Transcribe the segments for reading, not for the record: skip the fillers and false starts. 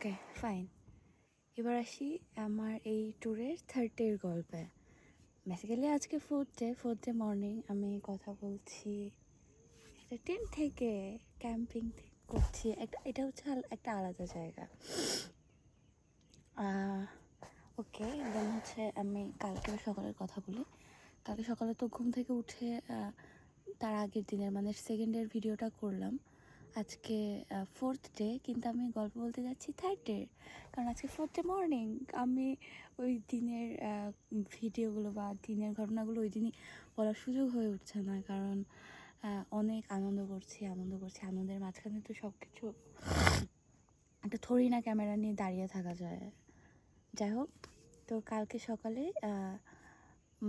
Okay fine. এবার আসি আমার এই ট্যুরের থার্ড ডের গল্পে। বেসিক্যালি আজকে ফোর্থ ডে মর্নিং আমি কথা বলছি একটা টেন্ট থেকে, ক্যাম্পিং করছি। এটা হচ্ছে একটা আলাদা জায়গা। ওকে, দেন হচ্ছে আমি কালকে সকালের কথা বলি। কালকে সকালে তো ঘুম থেকে উঠে তার আগের দিনের মানে সেকেন্ড ডের ভিডিওটা করলাম। আজকে ফোর্থ ডে, কিন্তু আমি গল্প বলতে যাচ্ছি থার্ড ডে, কারণ আজকে ফোর্থ ডে মর্নিং। আমি ওই দিনের ভিডিওগুলো বা দিনের ঘটনাগুলো ওই দিনই বলার সুযোগ হয়ে উঠছে না, কারণ অনেক আনন্দ করছি। আনন্দের মাঝখানে তো সব কিছু একটা থোড়ি না ক্যামেরা নিয়ে দাঁড়িয়ে থাকা যায়। যাই হোক, তো কালকে সকালে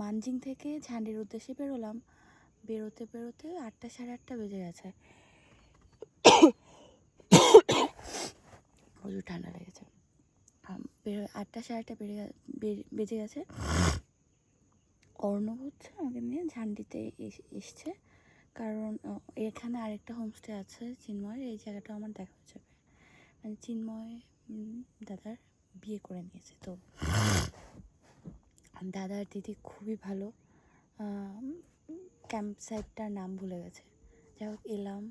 মানজিং থেকে ঝান্ডির উদ্দেশ্যে বেরোলাম। বেরোতে 8টা সাড়ে 8টা বেজে গেছে। প্রচুর ঠান্ডা লেগেছে। 8টা সাড়ে 8টা বেজে গেছে। অর্ণব হচ্ছে আমাকে নিয়ে ঝান্ডিতে এসছে, কারণ এখানে আরেকটা হোমস্টে আছে চিন্ময়ের। এই জায়গাটা আমার দেখা হয়ে যাবে, মানে চিন্ময় দাদার বিয়ে করে নিয়েছে, তো দাদার দিদি খুবই ভালো। ক্যাম্প সাইটটার নাম ভুলে গেছে। যাই হোক, এলাম।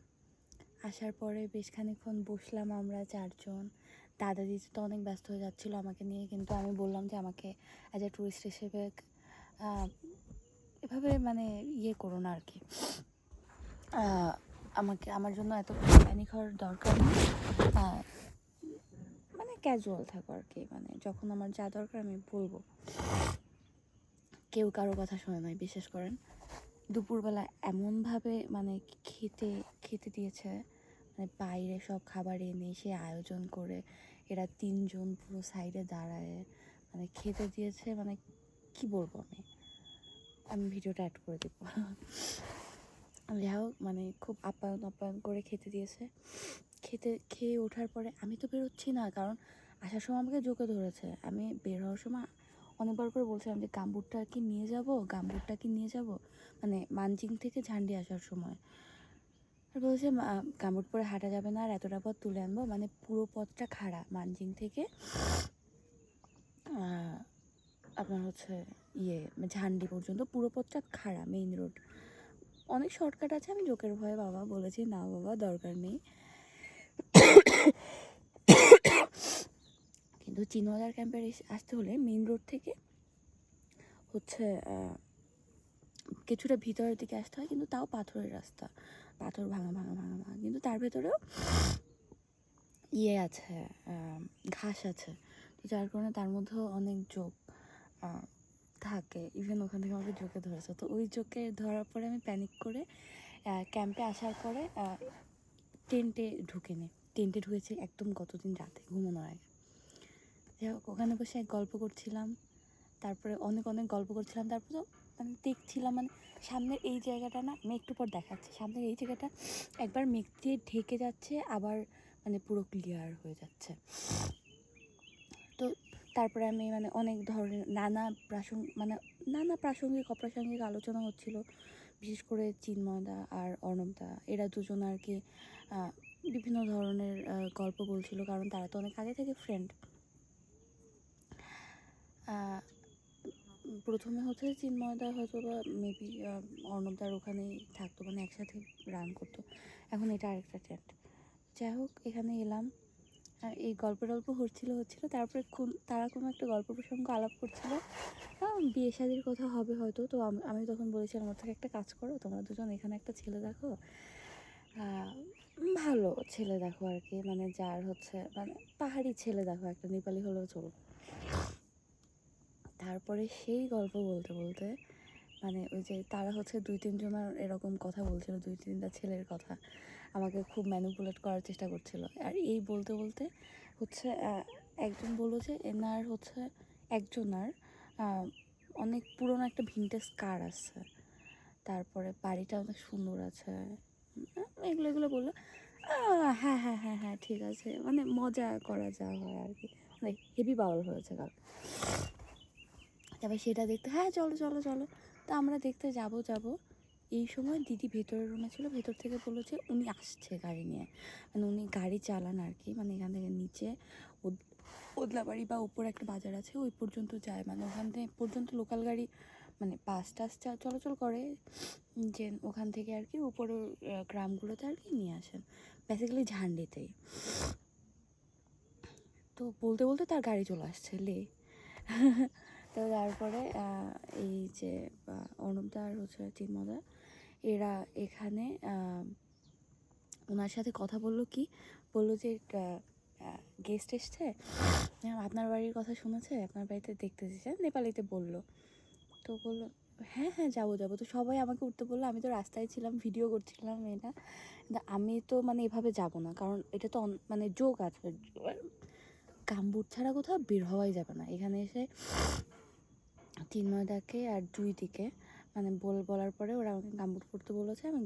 আসার পরে বেশ খানিকক্ষণ বসলাম আমরা চারজন। দাদা দিদি তো অনেক ব্যস্ত হয়ে যাচ্ছিলো আমাকে নিয়ে, কিন্তু আমি বললাম যে আমাকে অ্যাজ এ টুরিস্ট হিসেবে এভাবে মানে করো না আর কি, আমার জন্য এত প্যানিক হওয়ার দরকার নেই, মানে ক্যাজুয়াল থাকো আর কি। মানে যখন আমার যা দরকার আমি বলবো। কেউ কারো কথা শোনে নাই, বিশ্বাস করেন। দুপুরবেলা এমনভাবে মানে খেতে দিয়েছে, মানে বাইরে সব খাবার এনে সে আয়োজন করে এরা তিনজন পুরো সাইডে দাঁড়ায় মানে খেতে দিয়েছে। মানে কি বলবো, আমি ভিডিওটা অ্যাড করে দেবো। যাই হোক, মানে খুব আপ্যায়ন করে খেতে দিয়েছে। খেয়ে ওঠার পরে আমি তো বেরোচ্ছি না, কারণ আসার সময় আমাকে জোকে ধরেছে। আমি বের হওয়ার সময় অনেকবার করে বলছিলাম যে গাম্বুটটা কি নিয়ে যাব, মানে মানজিং থেকে ঝান্ডি আসার সময়। আর বলছে গাম্বুট পরে হাঁটা যাবে না, আর এতটা পথ তুলে আনবো। মানে পুরো পথটা খাড়া, মানজিং থেকে আপনার হচ্ছে ঝান্ডি পর্যন্ত পুরো পথটা খাড়া, মেইন রোড। অনেক শর্টকাট আছে, আমি জোকের ভয়ে বাবা বলেছি না বাবা দরকার নেই। কিন্তু চিনওয়ালার ক্যাম্পের আসতে হলে মেইন রোড থেকে হচ্ছে কিছুটা ভিতরের দিকে আসতে হয়, কিন্তু তাও পাথরের রাস্তা, পাথর ভাঙা, কিন্তু তার ভেতরেও আছে, ঘাস আছে। তো যার কারণে তার মধ্যেও অনেক জোক থাকে। ইভেন ওখান থেকে আমাকে জোকে ধরেছে। তো ওই জোকে ধরার পরে আমি প্যানিক করে ক্যাম্পে আসার পরে টেন্টে ঢুকেছি একদম গতদিন রাতে ঘুমানোর আগে। যাই হোক, ওখানে বসে গল্প করছিলাম, তারপরে অনেক গল্প করছিলাম। তারপর তো মানে দেখছিলাম, মানে সামনের এই জায়গাটা না, আমি একটু পর দেখাচ্ছি, সামনের এই জায়গাটা একবার মেঘ দিয়ে ঢেকে যাচ্ছে, আবার মানে পুরো ক্লিয়ার হয়ে যাচ্ছে। তো তারপরে আমি মানে অনেক ধরনের নানা প্রাসঙ্গিক অপ্রাসঙ্গিক আলোচনা হচ্ছিল। বিশেষ করে চিন্ময়দা আর অর্ণবদা, এরা দুজন আর কি বিভিন্ন ধরনের গল্প বলছিল, কারণ তারা তো অনেক আগে থেকে ফ্রেন্ড। প্রথমে হচ্ছে চিন্ময়দা হয়তো বা মেবি অর্ণবদার ওখানেই থাকতো, মানে একসাথে রান করতো। এখন এটা আরেকটা টেন্ট। যাই হোক, এখানে এলাম, এই গল্প হচ্ছিল। তারপরে তারা কোনো একটা গল্প প্রসঙ্গ আলাপ করছিল, বিয়ে শাদির কথা হবে হয়তো। তো আমি তখন বলেছিলাম আমার থেকে একটা কাজ করো, তোমরা দুজন এখানে একটা ছেলে দেখো, ভালো ছেলে দেখো আর কি, মানে যার হচ্ছে মানে পাহাড়ি ছেলে দেখো, একটা নেপালি হলেও চলবে। তারপরে সেই গল্প বলতে মানে ওই যে তারা হচ্ছে 2-3 জনের এরকম কথা বলছিল, 2-3টা ছেলের কথা, আমাকে খুব ম্যানিপুলেট করার চেষ্টা করছিল। আর এই বলতে হচ্ছে একজন বললো যে এনার হচ্ছে একজনার অনেক পুরনো একটা ভিনটেজ কার আছে, তারপরে বাড়িটা অনেক সুন্দর আছে, এগুলো বললো। হ্যাঁ ঠিক আছে, মানে মজা করা যা হয় আর কি, মানে হেভি বাউল হয়েছে কাল। তারপরে সেটা দেখতে, হ্যাঁ চলো। তো আমরা দেখতে যাব। এই সময় দিদি ভেতরের রুমে ছিল, ভেতর থেকে বললো যে উনি আসছে গাড়ি নিয়ে, মানে উনি গাড়ি চালান আর কি, মানে এখান থেকে নিচে ওদলাবাড়ি বা উপরে একটা বাজার আছে ওই পর্যন্ত যায়, মানে ওখান থেকে পর্যন্ত লোকাল গাড়ি মানে বাস টাস চলাচল করে, যে ওখান থেকে আর কি উপরের গ্রামগুলোতে আর কি নিয়ে আসেন, বেসিক্যালি ঝান্ডিতেই। তো বলতে বলতে তার গাড়ি চলে আসছে লে। তো তারপরে এই যে অর্ণবদা আর হচ্ছে চিন্ময়দা এরা এখানে ওনার সাথে কথা বললো, কি বললো যে গেস্ট এসছে, আপনার বাড়ির কথা শুনেছে, আপনার বাড়িতে দেখতে এসেছে, নেপালিতে বললো। তো বললো হ্যাঁ হ্যাঁ যাবো যাবো। তো সবাই আমাকে উঠতে বললো, আমি তো রাস্তায় ছিলাম, ভিডিও করছিলাম এটা, কিন্তু আমি তো মানে এভাবে যাব না, কারণ এটা তো মানে যোগ আছে, গামবুট ছাড়া কোথাও বের হওয়াই যাবে না। এখানে এসে চিন্ময়দাকে আর জুইদিকে মানে বলার পরে ওরা আমাকে গামবুট পরতে বলেছে, আমি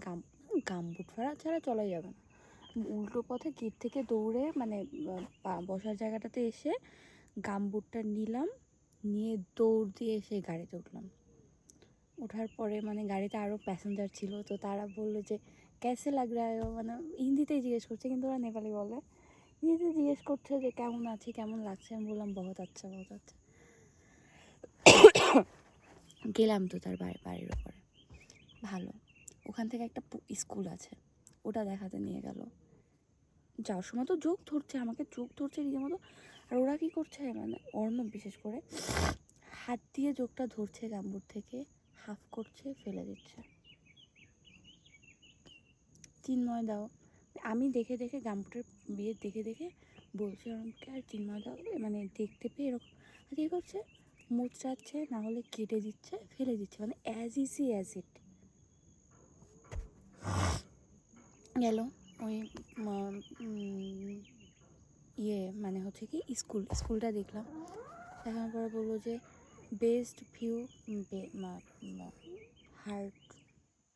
গামবুট ছাড়া চলাই যাবে না। উল্টো পথে গেট থেকে দৌড়ে মানে বসার জায়গাটাতে এসে গামবুটটা নিলাম, নিয়ে দৌড় দিয়ে এসে গাড়িতে উঠলাম। ওঠার পরে মানে গাড়িতে আরও প্যাসেঞ্জার ছিল, তো তারা বললো যে ক্যাসে লাগ রা হ্যায়, মানে হিন্দিতেই জিজ্ঞেস করছে, কিন্তু ওরা নেপালি বলে, হিন্দিতে জিজ্ঞেস করছে যে কেমন আছে, কেমন লাগছে। আমি বললাম বহুত আচ্ছা বহুত আচ্ছা। গেলাম তো তার বাড়ির ওপরে, ভালো। ওখান থেকে একটা স্কুল আছে, ওটা দেখাতে নিয়ে গেল। যাওয়ার সময় তো চোখ ধরছে, আমাকে চোখ ধরছে রীতিমতো। আর ওরা কী করছে, মানে অর্ণব বিশেষ করে হাত দিয়ে চোখটা ধরছে, গাম্বুর থেকে হাফ করছে, ফেলে দিচ্ছে। চিন্ময় দাও, আমি দেখে দেখে গাম্বুটের বিয়ে দেখে দেখে বলছি অর্ণবকে, আর চিন্ময় দাও মানে দেখতে পেয়ে এরকম আর কী করছে, মুচড়াচ্ছে, না হলে কেটে দিচ্ছে, ফেলে দিচ্ছে, মানে অ্যাজ ইজি অ্যাজ ইট। গেল ওই মানে হচ্ছে কি স্কুলটা দেখলাম, দেখার পরে বললো যে বেস্ট ভিউ হার্ট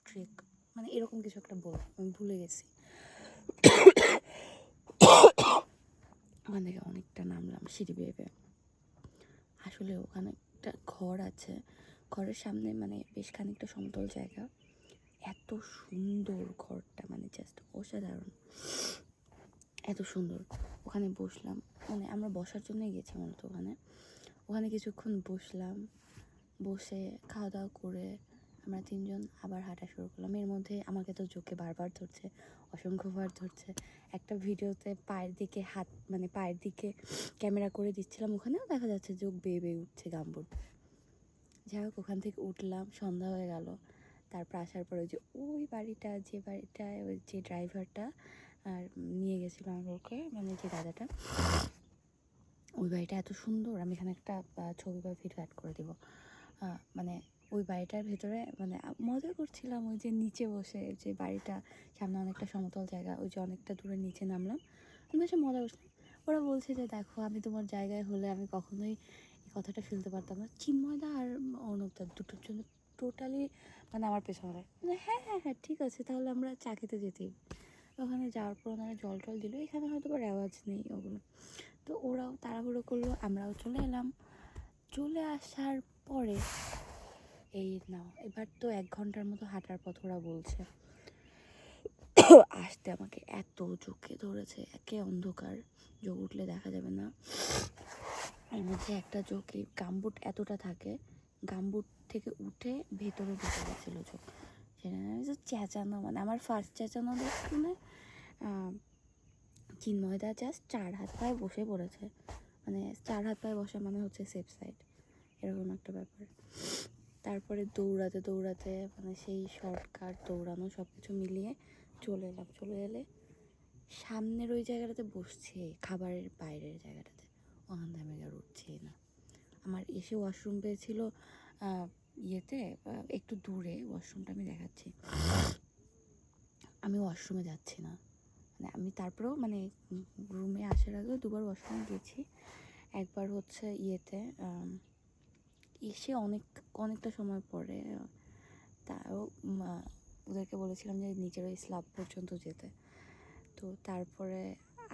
ট্রিক, মানে এরকম কিছু একটা বল, আমি ভুলে গেছি। ওখান থেকে অনেকটা নামলাম সিঁড়ি বেয়ে। আসলে ওখানে একটা ঘর আছে, ঘরের সামনে মানে বেশ খানিকটা সমতল জায়গা, এত সুন্দর ঘরটা, মানে জাস্ট অসাধারণ, এত সুন্দর। ওখানে বসলাম, মানে আমরা বসার জন্যই গেছি মূলত ওখানে কিছুক্ষণ বসলাম, বসে খাওয়া দাওয়া করে আমরা তিনজন আবার হাঁটা শুরু করলাম। এর মধ্যে আমাকে তো চোখে বারবার ধরছে, অসংখ্যবার ধরছে। একটা ভিডিওতে পায়ের দিকে মানে পায়ের দিকে ক্যামেরা করে দিচ্ছিলাম, ওখানেও দেখা যাচ্ছে চোখ বেয়ে বেয়ে উঠছে গাম্বুট। যাই হোক, ওখান থেকে উঠলাম, সন্ধ্যা হয়ে গেল। তারপর আসার পরে ওই যে যে বাড়িটায় ওই যে ড্রাইভারটা আর নিয়ে গেছিলো আমাকে, মানে যে দাদাটা, ওই বাড়িটা এত সুন্দর, আমি এখানে একটা ছবি বা ভিডিও অ্যাড করে দেবো। মানে ওই বাড়িটার ভেতরে মানে মজা করছিলাম, ওই যে নিচে বসে, যে বাড়িটা সামনে অনেকটা সমতল জায়গা, ওই যে অনেকটা দূরে নিচে নামলাম, আমি বেশ মজা করছিলাম। ওরা বলছে যে দেখো, আমি তোমার জায়গায় হলে আমি কখনোই এই কথাটা ফেলতে পারতাম না। চিন্ময়দা আর অর্ণবদা দুটোর জন্য টোটালি মানে আমার পেছনে, মানে হ্যাঁ হ্যাঁ হ্যাঁ ঠিক আছে, তাহলে আমরা চা খেতে যেতেই। ওখানে যাওয়ার পর ওনারা জল টল দিল, এখানে হয়তো বা রেওয়াজ নেই ওগুলো, তো ওরাও তাড়াহুড়ো করলো, আমরাও চলে এলাম। চলে আসার পরে এই নাও, এবার তো 1 ঘন্টার মতো হাঁটার পথ ওরা বলছে। আসতে আমাকে এত চোখে ধরেছে, একে অন্ধকার, চোখ উঠলে দেখা যাবে না, এর মধ্যে একটা চোখে গাম্বুট এতটা থাকে, গাম্বুট থেকে উঠে ভেতরে ঢুকে গেছিলো চোখ। সেটা চেঁচানো, মানে আমার ফার্স্ট চেঁচানো শুনে চিন্ময়দা জাস্ট 4 হাত পায়ে বসে পড়েছে, মানে 4 হাত পায়ে বসা মানে হচ্ছে সেফ সাইড, এরকম একটা ব্যাপার। তারপরে দৌড়াতে মানে সেই শর্টকাট দৌড়ানো সব কিছু মিলিয়ে চলে এলে সামনের ওই জায়গাটাতে বসছে, খাবারের বাইরের জায়গাটাতে, ওখান থেকে আমি আর উঠছি না। আমার এসে ওয়াশরুম পেয়েছিল ইয়েতে একটু দূরে, ওয়াশরুমটা আমি দেখাচ্ছি, আমি ওয়াশরুমে যাচ্ছি না, মানে আমি তারপরেও মানে রুমে আসার আগেও 2বার ওয়াশরুমে গেছি। একবার হচ্ছে ইয়েতে এসে অনেকটা সময় পরে, তাও ওদেরকে বলেছিলাম যে নিচের ওই স্ল্যাব পর্যন্ত যেতে। তো তারপরে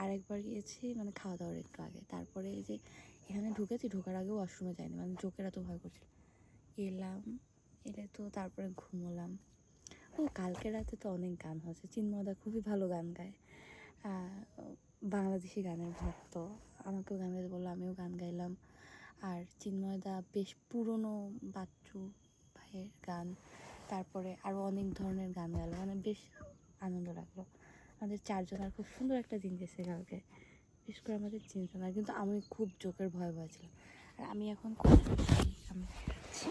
আরেকবার গিয়েছি মানে খাওয়া দাওয়ার একটু আগে, তারপরে এই যে এখানে ঢোকার আগেও ওয়াশরুমে যাইনি, মানে চোখের এত ভয় করছিল। এলে তো তারপরে ঘুমোলাম, ও কালকে রাতে তো অনেক গান হচ্ছে, চিন্ময়দা খুবই ভালো গান গায়, বাংলাদেশি গানের ভক্ত, আমাকেও গান গাইতে বললো, আমিও গান গাইলাম। আর চিন্ময়দা বেশ পুরনো বাচ্চু ভাইয়ের গান, তারপরে আরও অনেক ধরনের গান গাইলো, মানে বেশ আনন্দ লাগলো। আমাদের চারজনের খুব সুন্দর একটা দিন গেছে কালকে, বিশেষ করে আমাদের তিনজনের। কিন্তু আমি খুব জোকের ভয় ছিলাম। আর আমি এখন খুব খুশি, আমি আছি।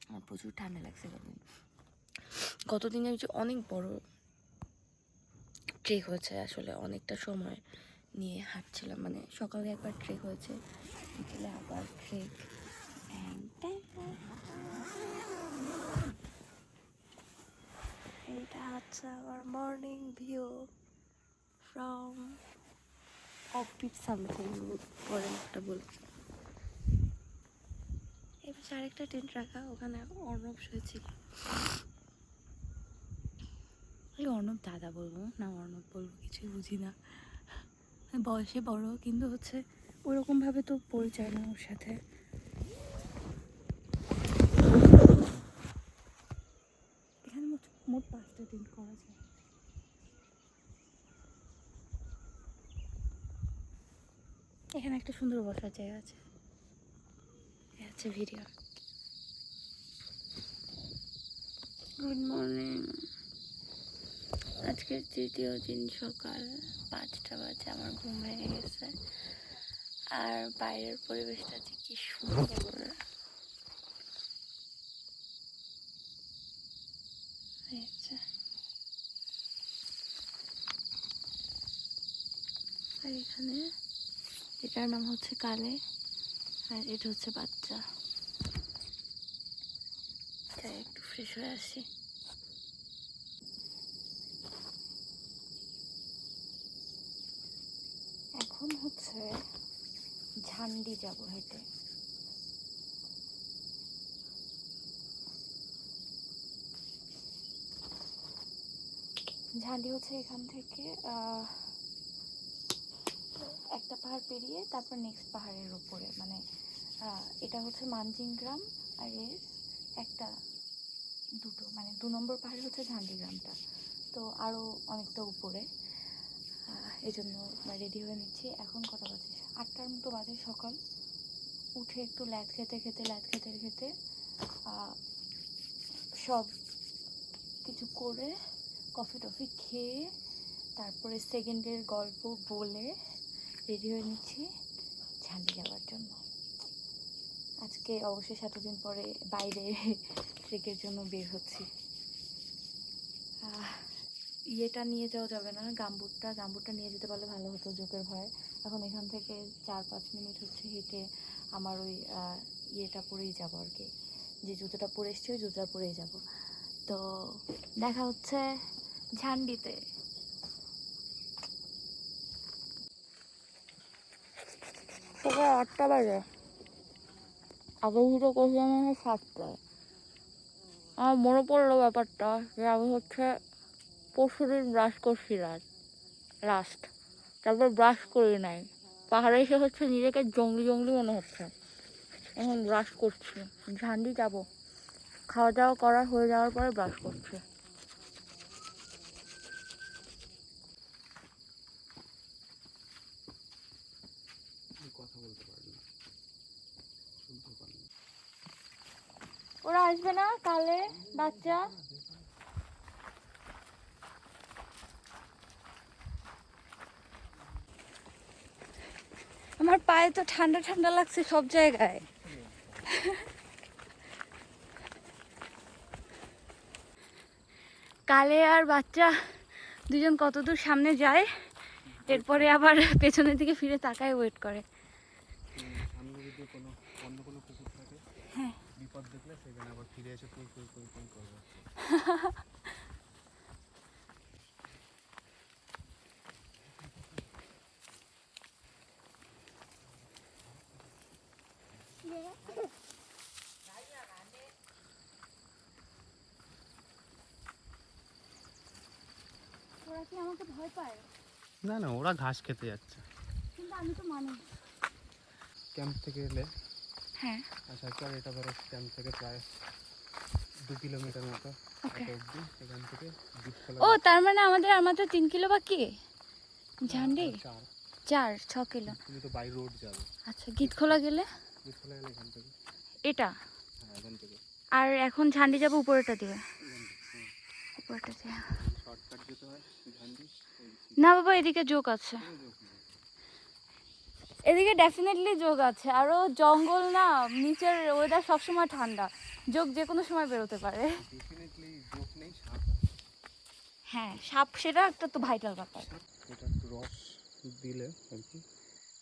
আমার প্রচুর ঠান্ডা লাগছে কতদিন যে অনেক বড় ট্রেক হয়েছে, আসলে অনেকটা সময় নিয়ে হাঁটছিলাম, মানে সকালে একবার ট্রেক হয়েছে, বিকেলে আবার ট্রেক। এটা হচ্ছে আমার morning view from offbeat something পরে একটা বলছি। এবার আরেকটা টেন্ট রাখা, ওখানে অর্ণব শুয়েছিল। এই অর্ণব দাদা বলবো না অর্ণব বলবো কিছুই বুঝি না, বয়সে বড় কিন্তু হচ্ছে ওরকমভাবে তো পরিচয় না ওর সাথে। এখানে মোট 5টা টেন্ট করা যায়। এখানে একটা সুন্দর বসার জায়গা আছে, আছে ভিডিও। গুড মর্নিং, আজকের তৃতীয় দিন, সকাল 5টা বাজে, আমার ঘুম ভেঙে গেছে। আর বাইরের পরিবেশটা যে কি সুন্দর, আর এখানে এটার নাম হচ্ছে কালে, আর এটা হচ্ছে বাচ্চা। তাই একটু ফ্রেশ হয়ে আসি। এখন হচ্ছে ঝান্ডি যাব হেঁটে। ঝান্ডি হচ্ছে এখান থেকে একটা পাহাড় পেরিয়ে তারপর নেক্সট পাহাড়ের উপরে, মানে এটা হচ্ছে মানজিং গ্রাম, আর এর একটা দুটো মানে 2 নম্বর পাহাড়ে হচ্ছে ঝান্ডি গ্রামটা, তো আরও অনেকটা উপরে। এই জন্য রেডি হয়ে নিচ্ছি। এখন কটা বাজে, 8টার মতো বাজে সকাল। উঠে একটু ল্যাদ খেতে খেতে সব কিছু করে কফি টফি খেয়ে তারপরে সেকেন্ডের গল্প বলে রেডি হয়ে নিচ্ছি ঝান্ডি যাওয়ার জন্য। আজকে অবশ্যই 7 দিন পরে বাইরে ট্রেকের জন্য বের হচ্ছি। ইয়েটা নিয়ে যাওয়া যাবে না, গাম্বুটটা নিয়ে যেতে পারলে ভালো হতো, জোকের ভয়। এখন এখান থেকে 4-5 মিনিট হচ্ছে হেঁটে আমার ওই ইয়েটা পরেই যাবো আর কি, যে জুতোটা পরে এসছি ওই জুতোটা পরেই যাব। তো দেখা হচ্ছে ঝান্ডিতে। সকাল 8টা বাজে, আগে ভিডিও করছিলাম 7টায়। আমার মনে পড়লো ব্যাপারটা যে আমি হচ্ছে পরশুদিন ব্রাশ করছি লাস্ট, তারপর ব্রাশ করি নাই। পাহাড়ে এসে হচ্ছে নিজেকে জঙ্গলি মনে হচ্ছে, এখন ব্রাশ করছি। ঝান্ডি যাবো, খাওয়া দাওয়া করা হয়ে যাওয়ার পরে ব্রাশ করছি। ওরা আসবে না কালে বাচ্চা? আমার পায়ে তো ঠান্ডা ঠান্ডা লাগছে সব জায়গায়। কালে আর বাচ্চা দুজন কতদূর সামনে যায়, এরপরে আবার পেছনের দিকে ফিরে তাকায় ওয়েট করে। সামনে যদি কোনো অন্য কোনো কুকুর থাকে, হ্যাঁ, বিপদ দেখলে সেখানে আবার ফিরে এসে কুই করবে। ওরা কি আমাকে ভয় পায়? না ওরা ঘাস খেতে যাচ্ছে। কিন্তু আমি তো মানি। ক্যাম্প থেকে এলে হ্যাঁ আসার পর এটা ধরো ক্যাম্প থেকে প্রায় 2 কিলোমিটার মতো Okay. অটো অব্দি, এখান থেকে দ্বীপখোলা ও তার মানে আমাদের আর মাত্র 3 কিলো বাকি ঝান্ডি 6 কিলো। তুমি তো বাই রোড যাবে, আচ্ছা গীতখোলা গেলে দ্বীপখোলা গেলে এখান থেকে, এটা, হ্যাঁ এখান থেকে আর এখন ঝান্ডি যাবো উপরেটা দিয়ে, উপরেটা দিয়ে। শর্টকাট যেতে হয় ঝান্ডি। না বাবা এদিকে যোগ আছে, এদিকে ডেফিনেটলি যোগ আছে, আরও জঙ্গল না, নিচের ওয়েদার সবসময় ঠান্ডা, যোগ যে কোনো সময় বেরোতে পারে। ডেফিনেটলি যোগ নেই, সাপ হ্যাঁ সাপ, সেটা একটা তো ভাইটাল ব্যাপার। এটা একটু রস দিলে আর কি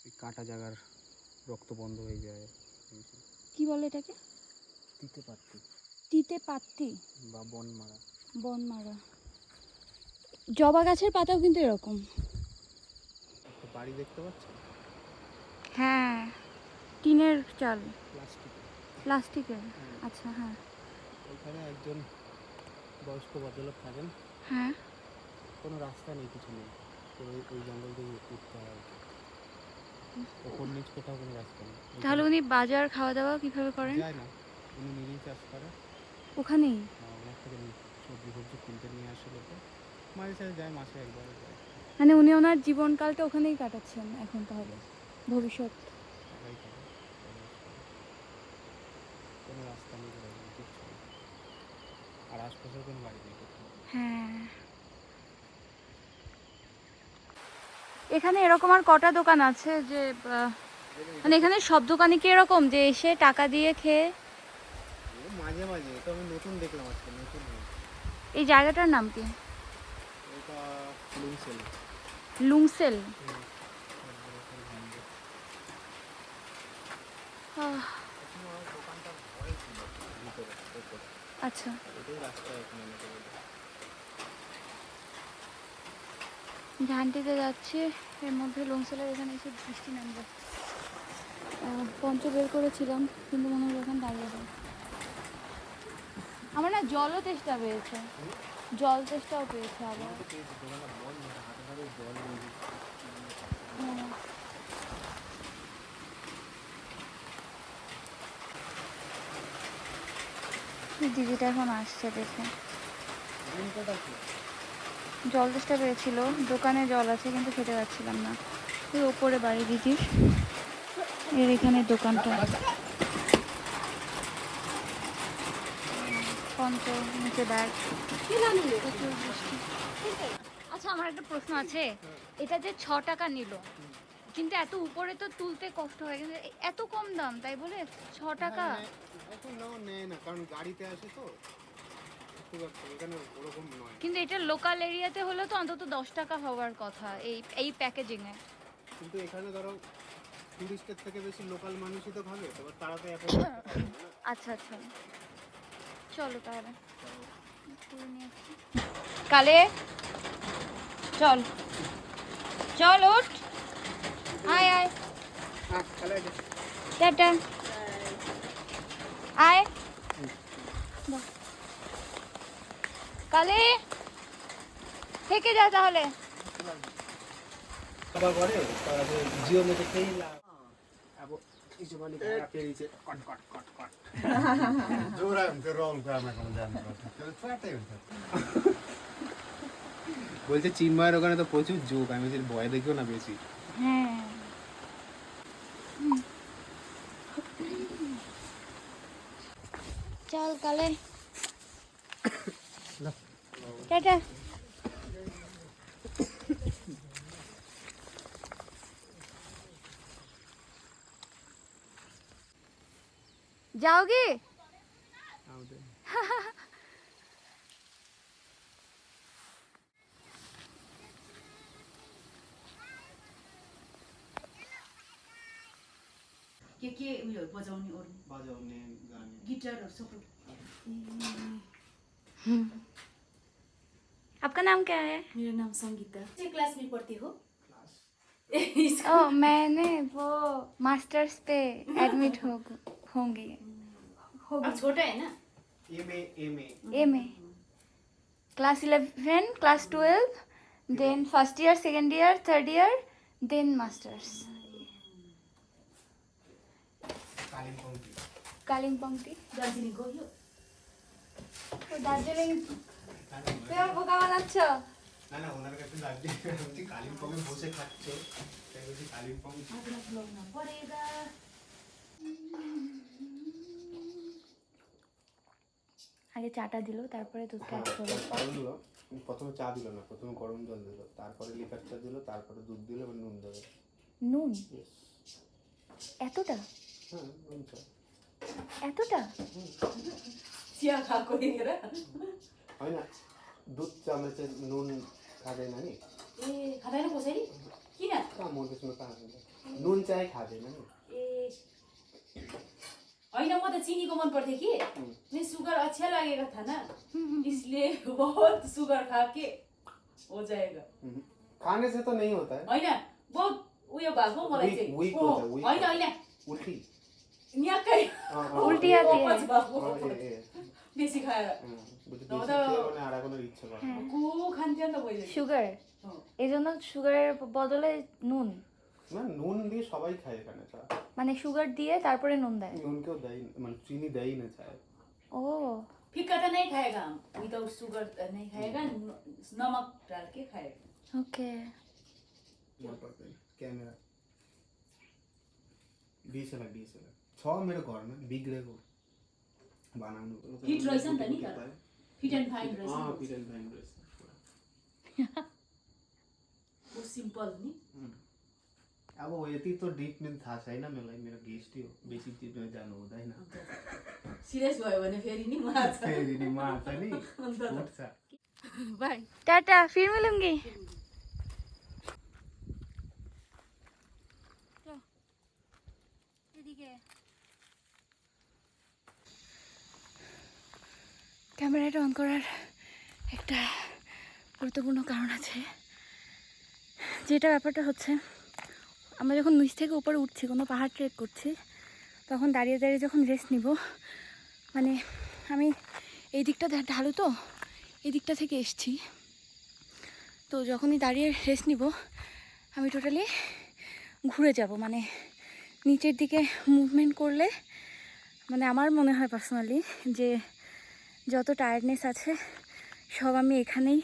এই কাটা জায়গার রক্ত বন্ধ হয়ে যায়। কি বলে এটাকে? দিতে পারতি তিতে পাত্তি বা বন মারা। বন মারা। জবা গাছের পাতাও কিন্তু এরকম। একটা বাড়ি দেখতে পাচ্ছ, হ্যাঁ টিনের চাল, প্লাস্টিক, প্লাস্টিকের। আচ্ছা হ্যাঁ ওইখানে একজন বয়স্ক ভদ্রলোক থাকেন, হ্যাঁ। কোনো রাস্তা নেই, কিছু নেই, তো ওই জঙ্গল দিয়ে উঠতে হয় আর কি, ওপর নিচ কোথাও কোনো রাস্তা নেই। তাহলে উনি বাজার খাওয়া দাওয়া কিভাবে করেন? যায় না, উনি নিজেই চাষ করে, ওখানেই? ওনার থেকে সবজি ফবজি কিনতে নিয়ে আসে লোকে, মাঝে সাঝে যায়, মাসে একবার যায়। মানে উনি ওনার জীবনকালটা ওখানেই কাটাচ্ছেন এখন, তাহলে ভবিষ্যৎ। একাই করে, কোনো রাস্তা নেই, কিচ্ছু নেই, আর আশপাশেও কোনো বাড়ি নেই কোথাও। হ্যাঁ এখানে এরকম আর কটা দোকান আছে যে মানে এখানে সব দোকানে কি এরকম যে এসে টাকা দিয়ে খেয়ে? মাঝে মাঝে, এটা আমি নতুন দেখলাম আজকে, নতুন এই জায়গাটার নাম কি? এটা লুংসেল। লুংসেল। আচ্ছা এটাই রাস্তা এখানে। ঝান্টিতে যাচ্ছে, এর মধ্যে লুংসেলের এখানে এসে বৃষ্টি নামবে। পঞ্চ বের করেছিলাম কিন্তু মনে হয় এখন দাঁড়িয়ে যায়। আমার না জলও তেষ্টা পেয়েছে, জল তেষ্টাও পেয়েছে আবার। হ্যাঁ। দিদিটা এখন আসছে দেখে। জল তেষ্টা পেয়েছিল, দোকানে জল আছে কিন্তু খেতে পাচ্ছিলাম না। ওই ওপরে বাড়ি দিদির, এর এখানে দোকানটা। পঞ্চ নিচে ব্যাগ। আচ্ছা আমার একটা প্রশ্ন আছে, এটা যে 6 টাকা নিল, কিন্তু এত উপরে তো তুলতে কষ্ট হয়, কিন্তু এত কম দাম তাই বলে 6 টাকা? এখন নেয় না, কারণ গাড়িতে আসে তো, এখানে ওরকম নয়। কিন্তু এটা লোকাল এরিয়াতে হলে তো অন্তত 10 টাকা হওয়ার কথা এই প্যাকেজিংয়ে। কিন্তু এখানে ধরো টুরিস্টের থেকে বেশি লোকাল মানুষই তো খাবে, এবার তারা তো এখন আচ্ছা আচ্ছা চলো তাহলে কালে চল, চল ওঠ, আয় আয় টাটা, আয় কালে থেকে যা তাহলে। जियो में तो कई अब इस वाली भाड़ा पे नीचे कट कट कट कट जोरा हुन्छ रङ कामा कोन जानुपर्छ त्यो फ्याटै हुन्छ বলছে চিন্ময়ের ওখানে তো প্রচুর যোগ, আমি বলছি ভয় দেখিও না বেশি। হ্যাঁ চল কালে টাটা। जाओगे? के उयो बजाउने ओर्ने बजाउने गाने गिटारहरू सबै। आपका नाम क्या है? मेरो नाम सङ्गीता, चाहिँ क्लास में पढ्थी हो। ओ मैंने वो मास्टर्स पे एडमिट होंगी। अब छोटा है ना। M A class 11 class 12 then first year second year third year then masters. Kalimpong Kalimpong টি दार्जिलिङ गयो তো দার্জিলিং তুমি আমার বোকা বানাচ্ছ না না ওনার কাছে দার্জিলিং বলছি কালিম্পংয়ে বসে খাচ্ছে তাই বলছি কালিম্পং आग्रा ब्लगमा परेगा আগে চাটা দিল তারপরে দুধটা অ্যাড করলো করলো প্রথমে চা দিল না প্রথমে গরম জল দিল তারপরে লিকার চা দিল তারপরে দুধ দিল এবার নুন দেবে নুন Yes. এতটা হ্যাঁ নুন চা এতটা चिया खाएको हेरेर হয় না দুধ চামচে নুন खाँदैन नि ए खाँदैन कसरी किन कहाँ म त्यसमा कहाँ खान्छ नुन चाहिँ खाँदैन नि ए होइन म त चिनीको मन पर्थ्यो कि मैं सुगर अच्छा लगेगा था ना इसलिए बहुत सुगर खा के हो जाएगा खाने से तो नहीं होता है होइन बहुत उयो भएको मलाई Weak- चाहिँ weak ओ, होता है, weak होइन होता है। होइन उल्टी न्याक्कै उल्टी आती है। opposite भएको, हाँ, opposite। ए बेसी खाएर বুঝতে তো বেশি ওটা- খেয়ে মানে আর কোনো ইচ্ছে করে না। को खान्थ्यो नि त पहिले সুগার এই জন্য সুগারের বদলে নুন না নুন দিয়ে সবাই খায় এখানে চা মানে সুগার দিয়ে তারপরে নুন দেয় নুন কেউ দেয় না, মানে চিনি দেয় না চায় ও फिक्का त नहीं खाएगा हम विदाउट सुगर नहीं खाएगा नमक डाल के खाएगा ওকে क्यामेरा डिएसएलआर छ मेरो घरमा बिग्रेको बनाउनु फिट रहेछ नि त नि तर फिट एन्ड फाइन रहेछ फिट एन्ड फाइन रहेछ बहुत सिम्पल नि अब यति त डिपमेन्ट थाहा छैन मलाई मेरो गेस्टै हो बेसी डिपमा जानु हुँदैन सिरियस भयो भने फेरि नि मार्छ फेरि नि मार्छ नि अन्त त। उठ्छ बाई टाटा फिर मिलूंगी ক্যামেরাটা অন করার একটা গুরুত্বপূর্ণ কারণ আছে যেটা ব্যাপারটা হচ্ছে আমরা যখন নিচ থেকে উপরে উঠছি কোনো পাহাড় ট্রেক করছি তখন দাঁড়িয়ে দাঁড়িয়ে যখন রেস্ট নিব মানে আমি এই দিকটা ঢালু তো এই দিকটা থেকে এসছি তো যখনই দাঁড়িয়ে রেস্ট নিব আমি টোটালি ঘুরে যাব মানে নিচের দিকে মুভমেন্ট করলে মানে আমার মনে হয় পার্সোনালি যে যত টায়ার্ডনেস আছে সব আমি এখানেই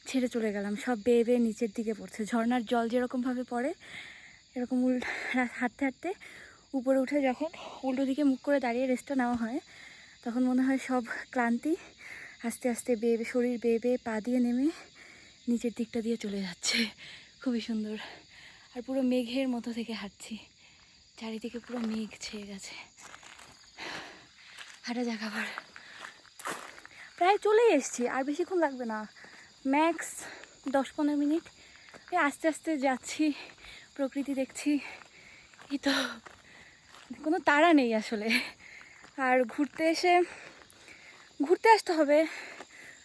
ছেড়ে চলে গেলাম সব বেয়ে বেয়ে নিচের দিকে পড়ছে ঝর্ণার জল যেরকমভাবে পড়ে এরকম হাঁটতে হাঁটতে উপরে উঠে যখন উল্টো দিকে মুখ করে দাঁড়িয়ে রেস্টটা নেওয়া হয় তখন মনে হয় সব ক্লান্তি আস্তে আস্তে বেয়ে শরীর বেয়ে বেয়ে পা দিয়ে নেমে নিচের দিকটা দিয়ে চলে যাচ্ছে খুবই সুন্দর আর পুরো মেঘের মতো থেকে হাঁটছি চারিদিকে পুরো মেঘ ছেয়ে গেছে হাঁটা যাক আবার প্রায় চলেই এসেছি আর বেশিক্ষণ লাগবে না ম্যাক্স 10-15 মিনিট আস্তে আস্তে যাচ্ছি প্রকৃতি দেখছি এই তো কোনো তাড়া নেই আসলে আর ঘুরতে আসতে হবে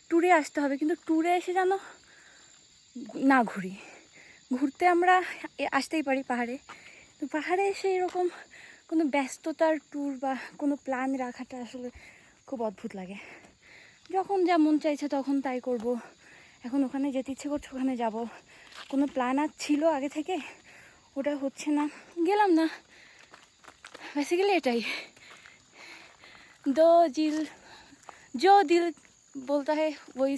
ট্যুরে আসতে হবে কিন্তু ট্যুরে এসে যেন না ঘুরতে আমরা আসতেই পারি পাহাড়ে তো পাহাড়ে এসে এরকম কোনো ব্যস্ততার ট্যুর বা কোনো প্ল্যান রাখাটা আসলে খুব অদ্ভুত লাগে যখন যা মন চাইছে তখন তাই করব এখন ওখানে যেতে ইচ্ছে করছে ওখানে যাব কোনো প্ল্যান আর ছিল আগে থেকে ওটা হচ্ছে না গেলাম না বেসিক্যালি এটাই जो दिल बोलता है वही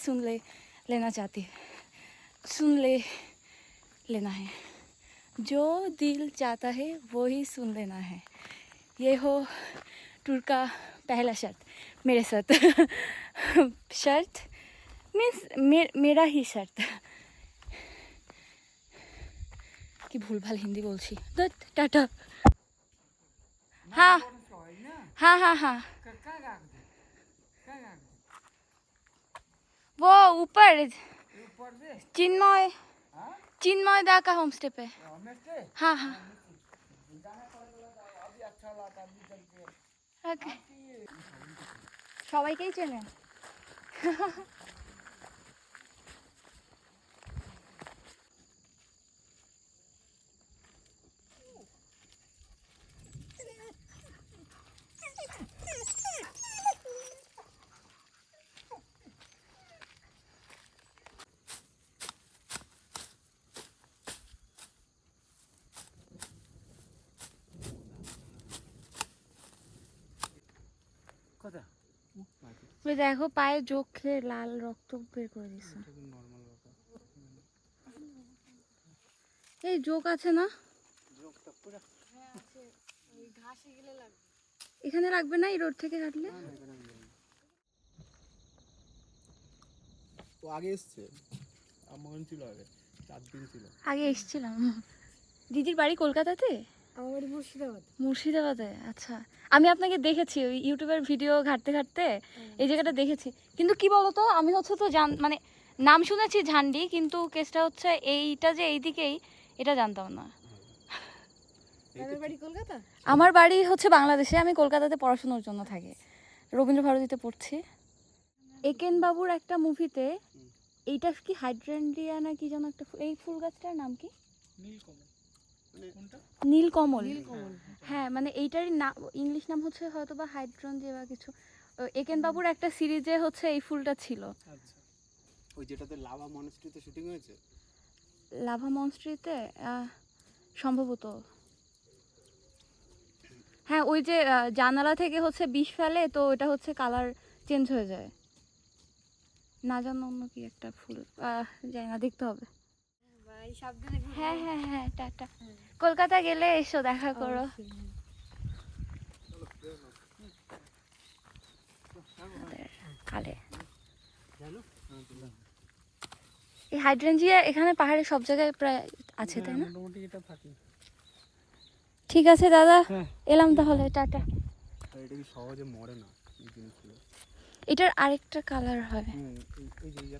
लेना है जो दिल चाहता है वही सुन लेना है ये हो टूर का पहला शर्त मेरे साथ शर्त मीन्स मेरा ही शर्त कि भूल भाल हिंदी बोलছি टाटा हाँ हाँ हाँ हाँ वो ऊपर चिन्मय दा का होम स्टे पे हाँ हाँ ओके সবাইকেই চেনে ওই দেখো পায়ে যোগ খেয়ে লাল রক্ত বের করে দিচ্ছে। নর্মাল ব্যাপার। এই যোগ আছে না? যোগটা পুরো এখানে লাগবে না এই রোড থেকে কাটলে? ও আগে এসছে, আমার ছিল আগে 4 দিন ছিল। আগে এসেছিলাম। দিদির বাড়ি কলকাতাতে? আমার বাড়ি মুর্শিদাবাদ। মুর্শিদাবাদে? আচ্ছা, আমি আপনাকে দেখেছি ওই ইউটিউবের ভিডিও ঘাঁটতে ঘাঁটতে এই জায়গাটা দেখেছি। কিন্তু কি বলতো, আমি হচ্ছে তো মানে নাম শুনেছি ঝান্ডি, কিন্তু কেসটা হচ্ছে এইটা যে এইদিকেই এটা জানতাম না। আমার বাড়ি কলকাতা। আমার বাড়ি হচ্ছে বাংলাদেশে, আমি কলকাতাতে পড়াশোনার জন্য থাকি, রবীন্দ্র ভারতীতে পড়ছি। একেন বাবুর একটা মুভিতে এইটা কি হাইড্রেন্ডিয়া না কি যেন একটা এই ফুল গাছটার নাম কি? নীলকমল। হ্যাঁ, মানে এইটারই নাম ইংলিশ নাম হচ্ছে হয়তো বা হাইড্রেন্ডিয়া বা কিছু। একেন বাবুর একটা সিরিজে হচ্ছে এই ফুলটা ছিল। আচ্ছা, ওই যেটাতে লাভা মনস্ট্রিতে শুটিং হয়েছে। লাভা মনস্ট্রিতে সম্ভবত। হ্যাঁ, ওই যে জানালা থেকে হচ্ছে বিষ ফেলে, তো এটা হচ্ছে কালার চেঞ্জ হয়ে যায়। না জানো অন্য কি একটা ফুল, যাই না, দেখতে হবে। ভাই সাবধানে ঘুরো। হ্যাঁ হ্যাঁ হ্যাঁ, টাটা। কলকাতা গেলে এসো, দেখা করো। কালে জানো এই হাইড্রেঞ্জিয়া এখানে পাহাড়ে সব জায়গায় প্রায় আছে, তাই না? মোটামুটি এটা থাকে। ঠিক আছে দাদা, হ্যাঁ। এলাম তাহলে, টাটা। আর এটা কি সহজে মরে না এই জিনিসগুলো। এটার আরেকটা কালার হয়। এই যে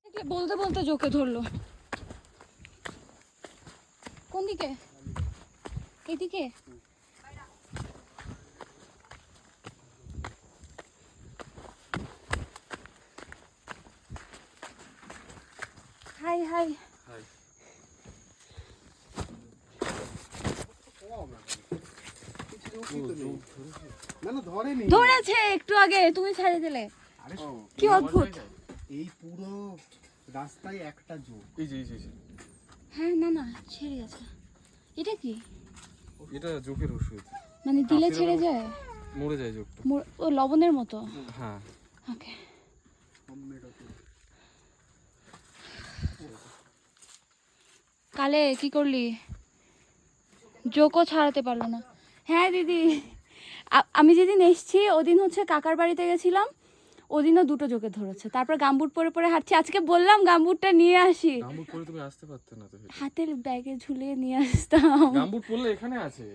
একটা বলতে বলতে জোকে ধরলো। কোন দিকে? এদিকে? High high. না না ধরেনি। ধরেছে একটু আগে, তুমি ছেড়ে দিলে। আরে কি অদ্ভুত। এই পুরো রাস্তায় একটা যোগ। এই যে হ্যাঁ, না না, ছেড়ে গেছে। এটা কি? এটা জোকের ওষুধ, মানে দিলে ছেড়ে যায়? মরে যায় জোকটা। ও লবণের মতো? হ্যাঁ, ওকে। কালে কি করলি? জোকও ছাড়াতে পারলো না। হ্যাঁ দিদি, আমি যেদিন এসছি ওদিন হচ্ছে কাকার বাড়িতে গেছিলাম, ওদিনও দুটো জোকে ধরেছে। তারপর গামবুট পরে পরে হাঁটছি, আজকে বললাম গামবুটটা নিয়ে আসি, গামবুট পরে তুমি আসতে পারতে না তো। হাতের ব্যাগে ঝুলিয়ে নিয়ে আসতাম। গামবুট পরলে এখানে আছে।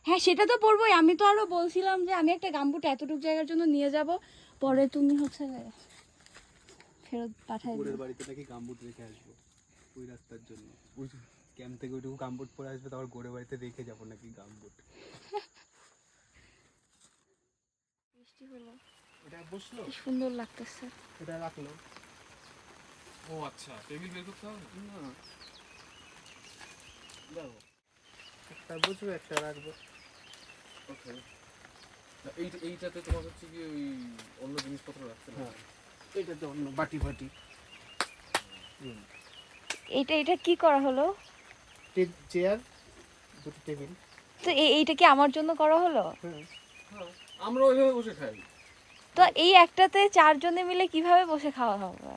হ্যাঁ, সেটা তো পরবোই। আমি তো আরো বলছিলাম যে আমি একটা গামবুট এতটুকু জায়গার জন্য নিয়ে যাব, পরে তুমি হচ্ছে ফেরত পাঠাই দিও। ওদের বাড়িতে নাকি গামবুট রেখে আসবো ওই রাস্তার জন্য। ওই ক্যাম্প থেকে ওইটুকু গামবুট পরে আসবে, তারপর গোড়ে বাড়িতে রেখে যাবো নাকি গামবুট। বৃষ্টি হলো, এটা বসলো, কি সুন্দর লাগতেছে। এটা রাখলো। ও আচ্ছা, টেবিল বের করতে হবে না। দেখো একটা বসবে একটা রাখবো। ওকে, এইটাতে তোমার হচ্ছে কি ওই অন্য জিনিসপত্র রাখতে না। হ্যাঁ, এটা তো অন্য বাটি ফাটি। এটা কি করা হলো? চেয়ার, দুটো টেবিল। তো এইটা কি আমার জন্য করা হলো? হ্যাঁ, হ্যাঁ, আমরা ওইভাবে বসে খাই। তো এই একটাতে চারজনে মিলে কিভাবে বসে খাওয়া হবে?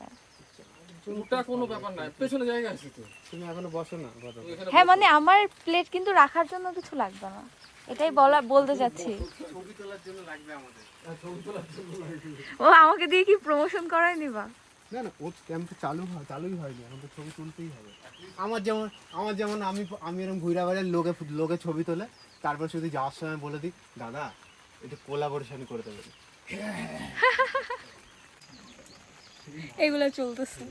ওটা কোনো ব্যাপার না, পেছনে জায়গা আছে তো। তুমি এখনো বসো না কথা। এখানে হ্যাঁ, মানে আমার প্লেট কিন্তু রাখার জন্য কিছু লাগবে না, এটাই বলতে চাচ্ছি। ছবি তোলার জন্য লাগবে আমাদের। ছবি তোলার জন্য লাগবে। ও আমাকে দিয়ে কি প্রমোশন করায় নিবা? না না, ও ক্যাম্পে চালুই হয়নি, এখন তো ছবি তুলতেই হবে। আমার যেমন আমি এরকম ঘুরা বেড়াই, লোকে ছবি তোলে, তারপর শুধু যাওয়ার সময় বলে দিই দাদা একটু কোলাবোরেশন করে দেবেন। এগুলো চলতেছে।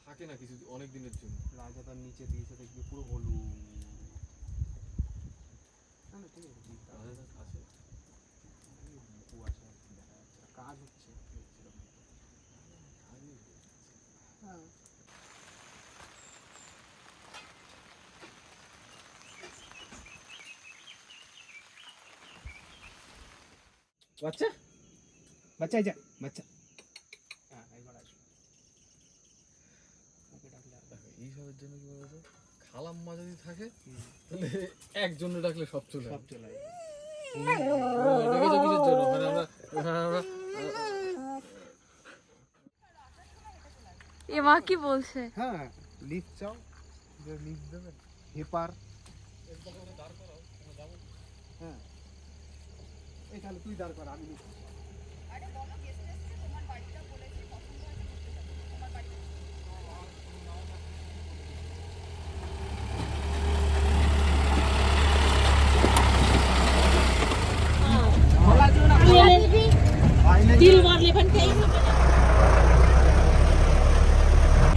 থাকে না কিছু অনেক দিনের জন্য। রাজা তার নিচে দিয়েছে, দেখবি পুরো হলুদ। না না, ঠিক আছে, আছে কুয়াশা দেখা যাচ্ছে, কাজ হচ্ছে। হ্যাঁ, বাচ্চা বাচ্চা এই যা বাচ্চা। হ্যাঁ, একবার আসবে। হিসাবের জন্য কি বলতো, খালাম্মা যদি থাকে তাহলে একজনে ডাকলে সব চলে সব আসে। চলে আসে। দেখেছো কিসের জন্য? মানে আমরা এ মা কি বলছে? হ্যাঁ, লিফট চাও, যে লিফট দেবেন হেপার। হ্যাঁ, এই তাহলে তুই দাঁড় কর, আমি লিফট।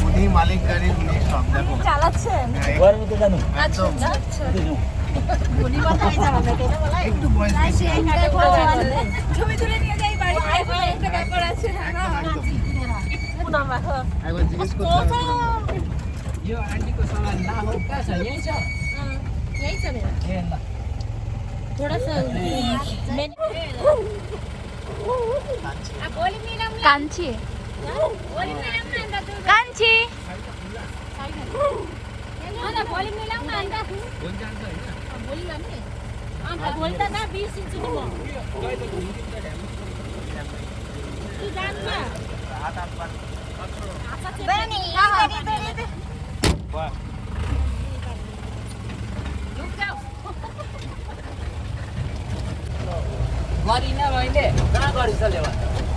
উনি মালিক গাড়ির, উনি সব দেখো চালাচ্ছেন? একদম একটু বয়স বেশি। ছবি তুলে নিয়ে যাই বাড়ি, একটা ব্যাপার আছে। একদম একবার জিজ্ঞেস করতে হবে। কাঞ্চি কাঞ্চি गरिन मैले कहाँ गरी चल्यो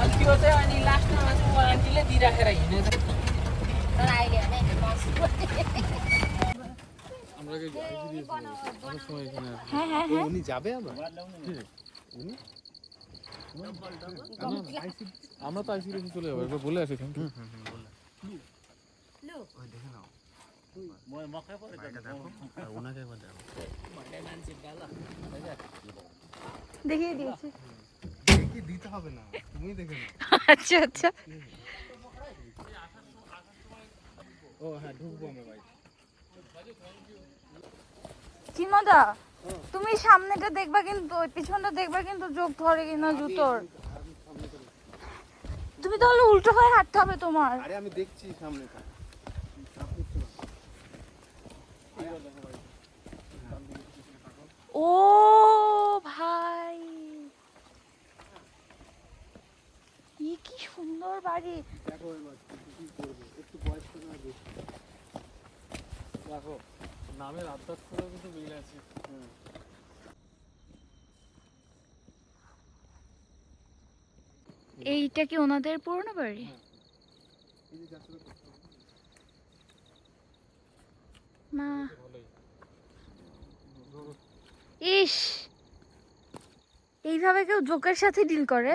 अनि त्यो चाहिँ अनि लास्टमा चाहिँ म आन्टीले दिइराखेर हिँडेछ तर अहिले আমরা কি অনেক সময় এখানে আসি। হ্যাঁ হ্যাঁ ও, উনি যাবে আবার? উনি আমরা তো আইসি রেখে চলে যাবো, একবার বলে আসি থ্যাংক ইউ। ওই দেখে নাও, ভাইটা দেখো, আর ওনাকে একবার দেখো। দেখিয়ে দিয়েছি। দেখে দিতে হবে না, তুমি দেখে নাও। আচ্ছা আচ্ছা। ও হ্যাঁ, ঢুকবো আমরা ভাই। চিন্মদা, তুমি সামনেটা দেখবা কিন্তু, ওই পিছনটা দেখবা কিন্তু, চোখ ধরে কিনা জুতোর। তুমি তাহলে উল্টো হয়ে হাঁটতে হবে তোমার। আরে আমি দেখছি সামনেটা। ও ভাই, ই কি সুন্দর বাড়ি। দেখো এবার কি করবে, একটু বয়স্ক না বেশি। দেখো নামের আত্মার করেও কিন্তু মিল আছে। এইটা কি ওনাদের পুরনো বাড়ি? এই যে যাচ্ছে তো করতে হবে। মা, ভালোই। ইস, এইভাবে কেউ জোকের সাথে ডিল করে?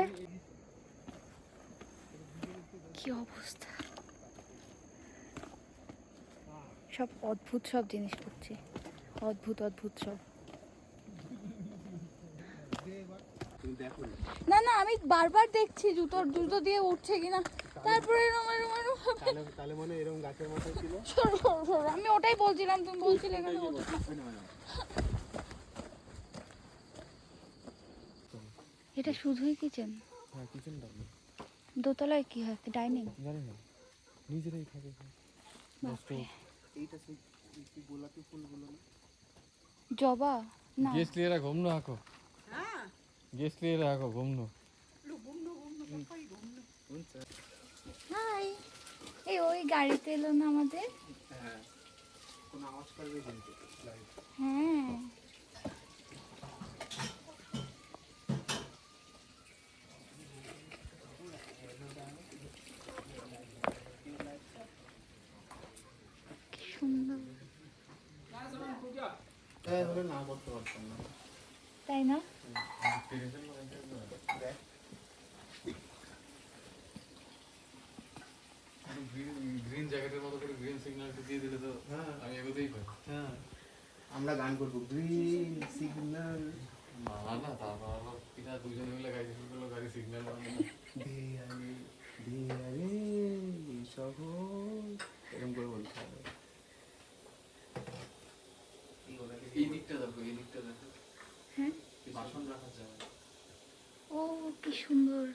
কি অবস্থা, সব অদ্ভুত সব জিনিস করছি, অদ্ভুত অদ্ভুত সব। তুমি দেখো না। না না, আমি বারবার দেখছি জুতো দিয়ে উঠছে কিনা, তারপরে তাহলে মানে এরকম গাছের মাথায় ছিল। আমি ওটাই বলছিলাম, তুমি বলছিলে কেন? এটা শুধুই কিচেন? হ্যাঁ কিচেনটা দোতলায় কি হয়, ডাইনিং? জানি না, নিজেরাই থাকে। এইটা সেই কি গোলাপি ফুলগুলো না? জবা না, গেস্ট লিয়ে ঘুমনো আঁকো, গেস্ট লিয়ে রাখো ঘুমনো। হাই, এই ওই গাড়িতে এলো না আমাদের? হ্যাঁ, কোনো আওয়াজ করবে কিন্তু। হ্যাঁ, কি সুন্দর, হ্যাঁ, হলে না করতে পারতাম না। তাই না? গ্রিন জ্যাকেটের মতো করে গ্রিন সিগন্যালটা দিয়ে দিলে তো হ্যাঁ আমি এগোতেই পারি। হ্যাঁ, আমরা গান করবো গ্রিন সিগন্যাল। না না, তারপর হলো পিতা দুজনে মিলে গাড়ি শুরু করলো, গাড়ি সিগন্যাল দেয়ালে দেয়ালে শহর, এরকম করে বলতে হবে। এই দিকটা দেখো, এই দিকটা দেখো। হ্যাঁ, বাসন রাখার জায়গা। ও কি সুন্দর।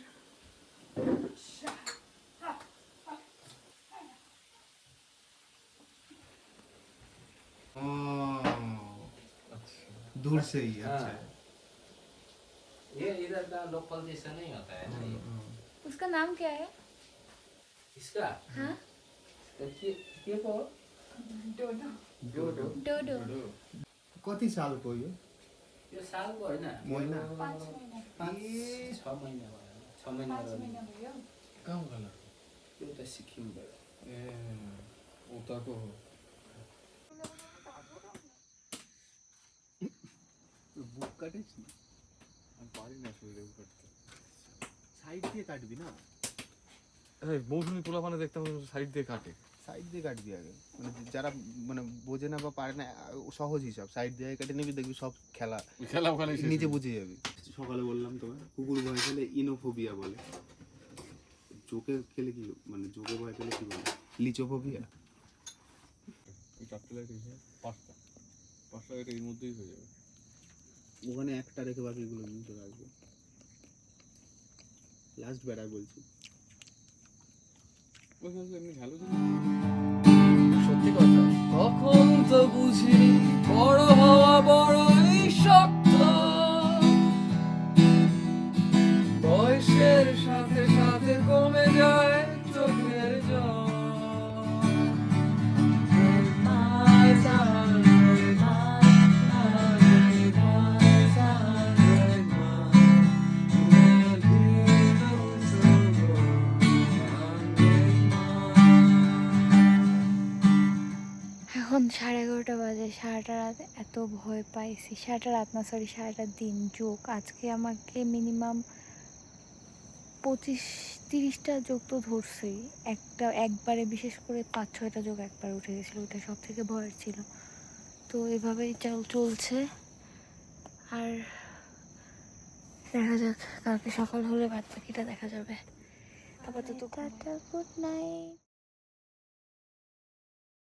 दूर से ही हाँ। अच्छा है ये इधर का लोकल जैसा नहीं होता है ना ये। उसका नाम क्या है? इसका हाँ के को डोडो डोडो। कति साल को यो यो सालको होइन महिना? 6 महिना भयो 6 महिना भयो कहाँ होला यो त सिक्किमबाट ए उताको हो বুক কাটিস না আমি পারি না শরীরে কাটতে সাইড দিয়ে কাটবি না এই মৌসুমি পোলা পানে দেখতাম সাইড দিয়ে কাটে সাইড দিয়ে কাটবি আগে মানে যারা মানে বোঝে না বা পারে না সহজ হিসাব সাইড দিয়ে কেটে নিবি দেখবি সব খেলা খেলা ওখানে নিজে বুঝে যাবি সকালে বললাম তোমায় কুকুর ভয় পেলে ইনোফোবিয়া বলে জোকে খেলে কি মানে জোকে ভয় পেলে কি বলে লিচোফোবিয়া ওই চারটে লাইট এসে পাঁচটা লাইট এর মধ্যেই হয়ে যাবে ওখানে একটা রেখে বাকিগুলো নিয়ে চলে আসবে লাস্ট বেড়া বলছি ওই এমনি ভালো সত্যি কথা তখন তো বুঝিনি বড় হওয়া বড়ই শক্ত বয়সের সাথে সাথে কমে যায় চোখের জল এখন 11:30 বাজে। সারাটা রাত এত ভয় পাইছি, সারাটা রাত না সরি সারাটা দিন যোগ। আজকে আমাকে মিনিমাম 25-30টা যোগ তো ধরছেই। একবারে বিশেষ করে 5-6টা যোগ একবার উঠে গেছিলো, ওটা সব থেকে ভয়ের ছিল। তো এভাবেই চলছে। আর দেখা যাক কালকে সকাল হলে বাদ বাকিটা দেখা যাবে। আপাতত টাটা, গুড নাইট।